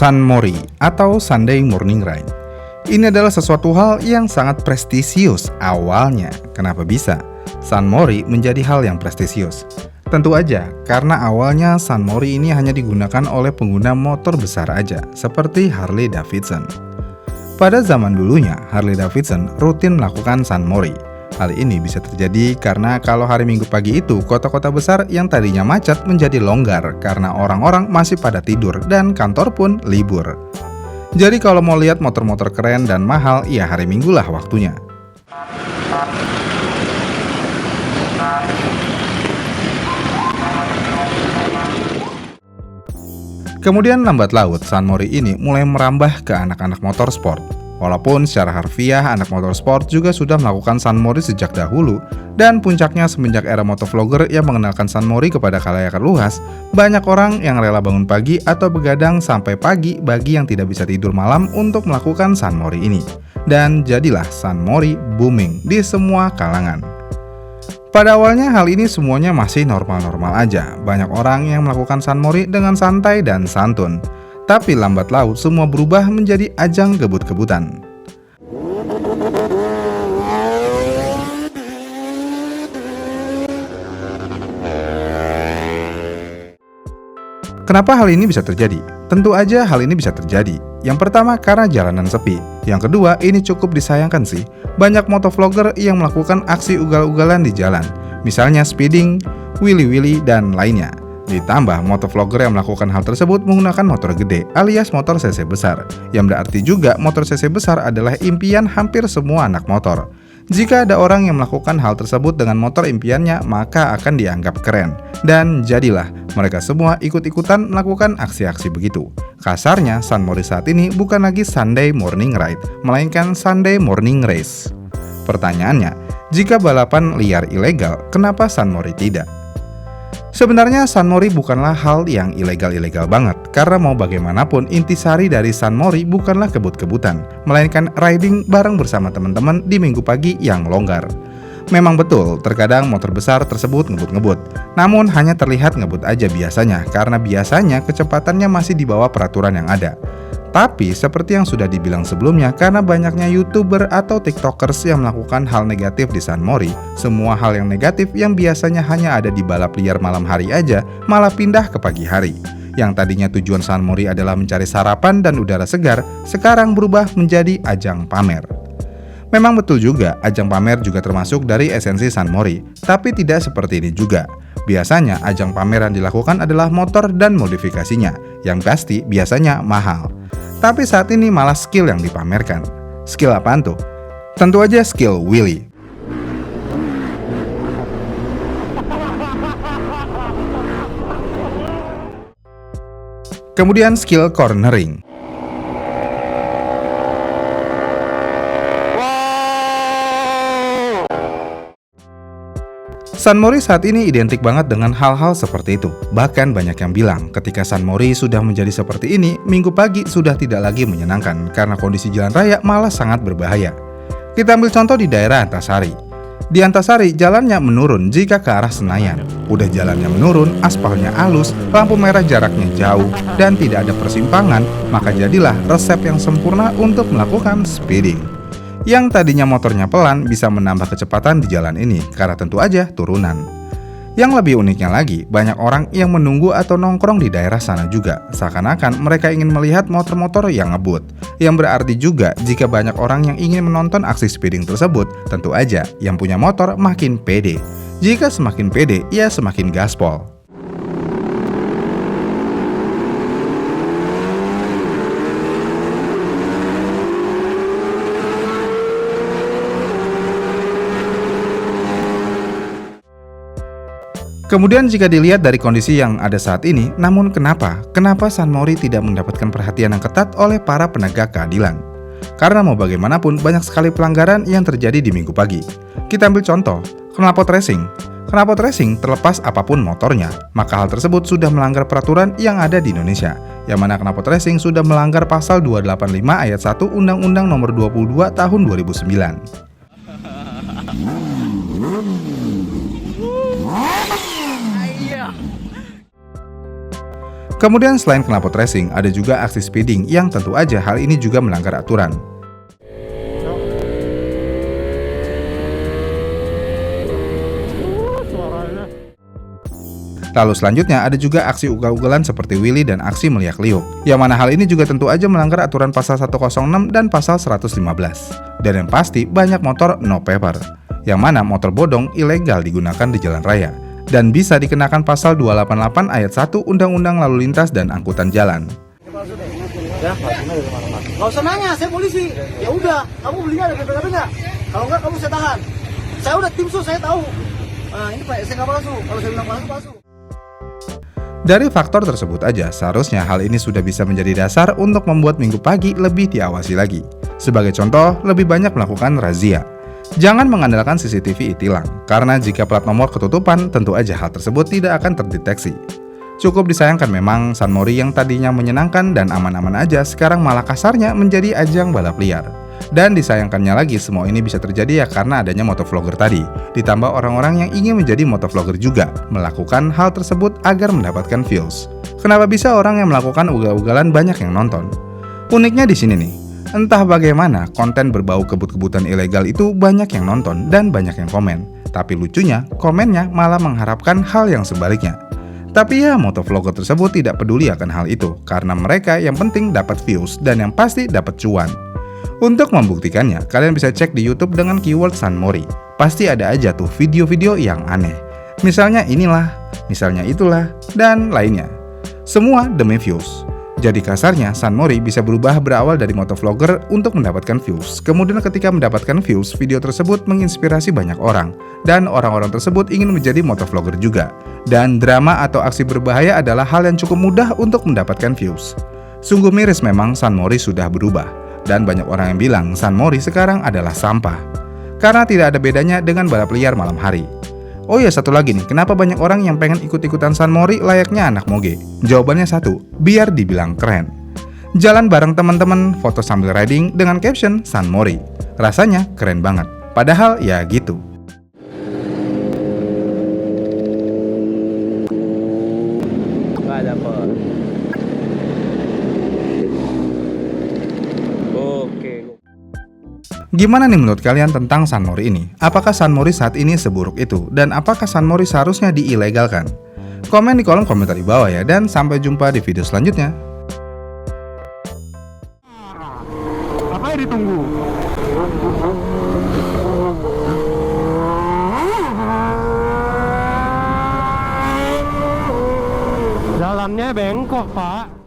San Mori atau Sunday Morning Ride. Ini adalah sesuatu hal yang sangat prestisius awalnya. Kenapa bisa San Mori menjadi hal yang prestisius? Tentu aja karena awalnya San Mori ini hanya digunakan oleh pengguna motor besar aja, seperti Harley Davidson. Pada zaman dulunya, Harley Davidson rutin melakukan San Mori. Hal ini bisa terjadi karena kalau hari Minggu pagi itu, kota-kota besar yang tadinya macet menjadi longgar karena orang-orang masih pada tidur dan kantor pun libur. Jadi kalau mau lihat motor-motor keren dan mahal, ya hari Minggu lah waktunya. Kemudian lambat laut, San Mori ini mulai merambah ke anak-anak motorsport. Walaupun secara harfiah anak motorsport juga sudah melakukan San Mori sejak dahulu, dan puncaknya semenjak era motovlogger yang mengenalkan San Mori kepada khalayak luas, banyak orang yang rela bangun pagi atau begadang sampai pagi bagi yang tidak bisa tidur malam untuk melakukan San Mori ini. Dan jadilah San Mori booming di semua kalangan. Pada awalnya hal ini semuanya masih normal-normal aja. Banyak orang yang melakukan San Mori dengan santai dan santun. Tapi lambat laut semua berubah menjadi ajang gebut-gebutan. Kenapa hal ini bisa terjadi? Tentu aja hal ini bisa terjadi. Yang pertama karena jalanan sepi. Yang kedua, ini cukup disayangkan sih. Banyak motovlogger yang melakukan aksi ugal-ugalan di jalan. Misalnya speeding, wheelie-wheelie, dan lainnya. Ditambah motovlogger yang melakukan hal tersebut menggunakan motor gede alias motor cc besar. Yang berarti juga motor cc besar adalah impian hampir semua anak motor. Jika ada orang yang melakukan hal tersebut dengan motor impiannya, maka akan dianggap keren. Dan jadilah mereka semua ikut-ikutan melakukan aksi-aksi begitu. Kasarnya, San Mori saat ini bukan lagi Sunday Morning Ride, melainkan Sunday Morning Race. Pertanyaannya, jika balapan liar ilegal, kenapa San Mori tidak? Sebenarnya San Mori bukanlah hal yang ilegal-ilegal banget, karena mau bagaimanapun intisari dari San Mori bukanlah kebut-kebutan, melainkan riding bareng bersama teman-teman di minggu pagi yang longgar. Memang betul, terkadang motor besar tersebut ngebut-ngebut, namun hanya terlihat ngebut aja biasanya, karena biasanya kecepatannya masih di bawah peraturan yang ada. Tapi seperti yang sudah dibilang sebelumnya, karena banyaknya YouTuber atau TikTokers yang melakukan hal negatif di San Mori, semua hal yang negatif yang biasanya hanya ada di balap liar malam hari aja, malah pindah ke pagi hari. Yang tadinya tujuan San Mori adalah mencari sarapan dan udara segar, sekarang berubah menjadi ajang pamer. Memang betul juga, ajang pamer juga termasuk dari esensi San Mori, tapi tidak seperti ini juga. Biasanya ajang pameran dilakukan adalah motor dan modifikasinya, yang pasti biasanya mahal. Tapi saat ini malah skill yang dipamerkan. Skill apaan tuh? Tentu aja skill wheelie. Kemudian skill cornering. San Mori saat ini identik banget dengan hal-hal seperti itu. Bahkan banyak yang bilang ketika San Mori sudah menjadi seperti ini, minggu pagi sudah tidak lagi menyenangkan karena kondisi jalan raya malah sangat berbahaya. Kita ambil contoh di daerah Antasari. Di Antasari jalannya menurun jika ke arah Senayan. Udah jalannya menurun, aspalnya halus, lampu merah jaraknya jauh, dan tidak ada persimpangan, maka jadilah resep yang sempurna untuk melakukan speeding. Yang tadinya motornya pelan bisa menambah kecepatan di jalan ini karena tentu aja turunan. Yang lebih uniknya lagi, banyak orang yang menunggu atau nongkrong di daerah sana juga, seakan-akan mereka ingin melihat motor-motor yang ngebut. Yang berarti juga jika banyak orang yang ingin menonton aksi speeding tersebut, tentu aja yang punya motor makin pede. Jika semakin pede, ia semakin gaspol. Kemudian jika dilihat dari kondisi yang ada saat ini, namun kenapa San Mori tidak mendapatkan perhatian yang ketat oleh para penegak keadilan? Karena mau bagaimanapun banyak sekali pelanggaran yang terjadi di minggu pagi. Kita ambil contoh, knalpot racing. Knalpot racing terlepas apapun motornya, maka hal tersebut sudah melanggar peraturan yang ada di Indonesia. Yang mana knalpot racing sudah melanggar pasal 285 ayat 1 Undang-Undang Nomor 22 Tahun 2009. Kemudian selain knalpot racing, ada juga aksi speeding yang tentu aja hal ini juga melanggar aturan. Lalu selanjutnya ada juga aksi ugal-ugalan seperti wheelie dan aksi meliak-liuk, yang mana hal ini juga tentu aja melanggar aturan pasal 106 dan pasal 115. Dan yang pasti banyak motor no paper, yang mana motor bodong ilegal digunakan di jalan raya, dan bisa dikenakan pasal 288 ayat 1 Undang-Undang Lalu Lintas dan Angkutan Jalan. Ya, nggak usah nanya, saya polisi. Ya udah, kamu belinya ada PPKP nggak? Kalau nggak, kamu saya tahan. Saya udah tim sus, saya tahu. Nah, ini Pak, saya nggak palsu. Kalau saya bilang palsu, palsu. Dari faktor tersebut aja, seharusnya hal ini sudah bisa menjadi dasar untuk membuat Minggu pagi lebih diawasi lagi. Sebagai contoh, lebih banyak melakukan razia. Jangan mengandalkan CCTV e-tilang, karena jika plat nomor ketutupan, tentu aja hal tersebut tidak akan terdeteksi. Cukup disayangkan memang San Mori yang tadinya menyenangkan dan aman-aman aja, sekarang malah kasarnya menjadi ajang balap liar. Dan disayangkannya lagi, semua ini bisa terjadi ya karena adanya motovlogger tadi, ditambah orang-orang yang ingin menjadi motovlogger juga melakukan hal tersebut agar mendapatkan views. Kenapa bisa orang yang melakukan ugal-ugalan banyak yang nonton? Uniknya di sini nih, entah bagaimana konten berbau kebut-kebutan ilegal itu banyak yang nonton dan banyak yang komen. Tapi lucunya, komennya malah mengharapkan hal yang sebaliknya. Tapi ya, motovlogger tersebut tidak peduli akan hal itu, karena mereka yang penting dapat views dan yang pasti dapat cuan. Untuk membuktikannya, kalian bisa cek di YouTube dengan keyword San Mori. Pasti ada aja tuh video-video yang aneh. Misalnya inilah, misalnya itulah, dan lainnya. Semua demi views. Jadi kasarnya, San Mori bisa berubah berawal dari motovlogger untuk mendapatkan views. Kemudian ketika mendapatkan views, video tersebut menginspirasi banyak orang. Dan orang-orang tersebut ingin menjadi motovlogger juga. Dan drama atau aksi berbahaya adalah hal yang cukup mudah untuk mendapatkan views. Sungguh miris memang San Mori sudah berubah. Dan banyak orang yang bilang San Mori sekarang adalah sampah. Karena tidak ada bedanya dengan balap liar malam hari. Oh ya, satu lagi nih, kenapa banyak orang yang pengen ikut-ikutan San Mori layaknya anak moge? Jawabannya satu, biar dibilang keren. Jalan bareng teman-teman, foto sambil riding dengan caption San Mori. Rasanya keren banget. Padahal ya gitu. Nggak dapet. Gimana nih menurut kalian tentang San Mori ini? Apakah San Mori saat ini seburuk itu? Dan apakah San Mori seharusnya diilegalkan? Komen di kolom komentar di bawah ya, dan sampai jumpa di video selanjutnya. Apa yang ditunggu? Jalannya bengkok, Pak.